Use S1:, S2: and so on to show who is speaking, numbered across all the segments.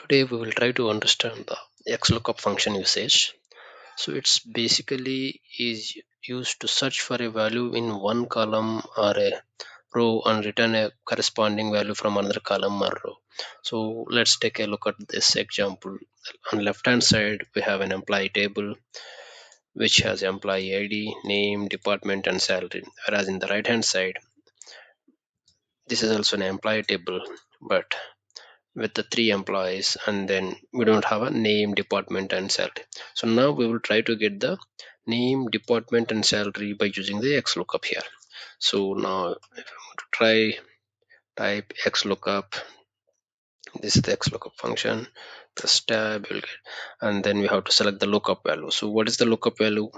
S1: Today we will try to understand the XLOOKUP function usage. So it's basically is used to search for a value in one column or a row and return a corresponding value from another column or row. So let's take a look at this example. On left hand side we have an employee table which has employee ID, name, department and salary. Whereas in the right hand side this is also an employee table but with the three employees, and then we don't have a name, department and salary. So now we will try to get the name, department and salary by using the XLOOKUP here. So now if I want to try type XLOOKUP, this is the XLOOKUP function, press tab, you'll get, and then we have to select the lookup value. So what is the lookup value?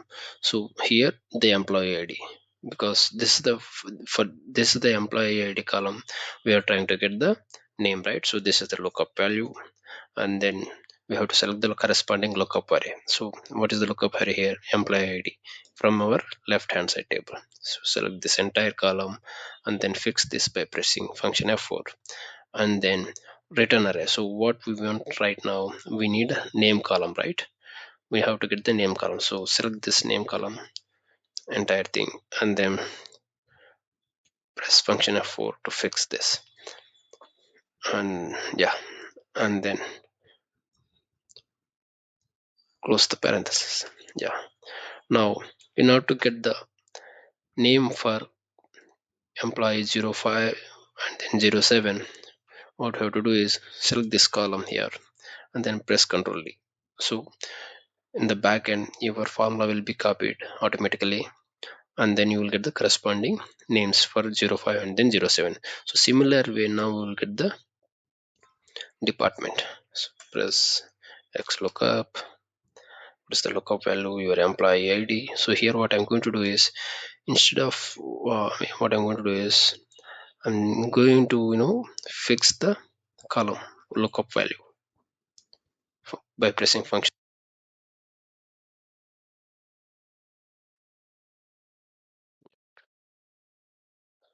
S1: So here the employee ID, because this is the for this is the employee ID column, we are trying to get the name, right? So this is the lookup value, and then we have to select the corresponding lookup array. So what is the lookup array here? Employee ID from our left hand side table. So select this entire column and then fix this by pressing function F4, and then return array. So what we want right now, we need a name column, right? We have to get the name column. So select this name column, entire thing, and then press function F4 to fix this. And yeah, and then close the parenthesis. Yeah. Now in order to get the name for employee 05 and then 07, what we have to do is select this column here and then press Ctrl D. So in the back end your formula will be copied automatically, and then you will get the corresponding names for 05 and then 07. So similar way now we will get the department. So press XLOOKUP, what is the lookup value, your employee ID. So here what I'm going to do is, instead of what I'm going to do is I'm going to fix the column lookup value by pressing function.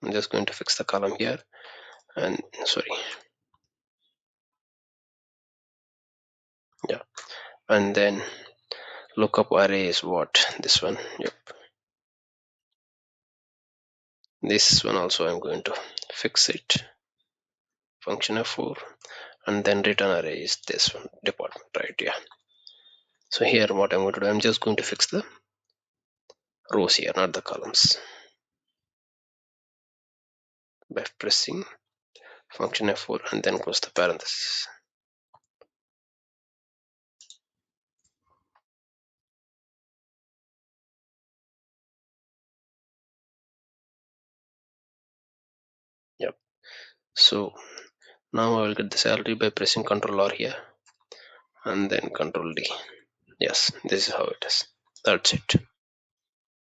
S1: I'm just going to fix the column here, and sorry, yeah, and then lookup array is what, this one, yep, this one also I'm going to fix it, function F4, and then return array is this one, department, right? Yeah. So here what I'm going to do, I'm just going to fix the rows here, not the columns, by pressing function F4 and then close the parenthesis. Yep. So now I will get the salary by pressing Ctrl R here and then Ctrl D. Yes, this is how it is. That's it.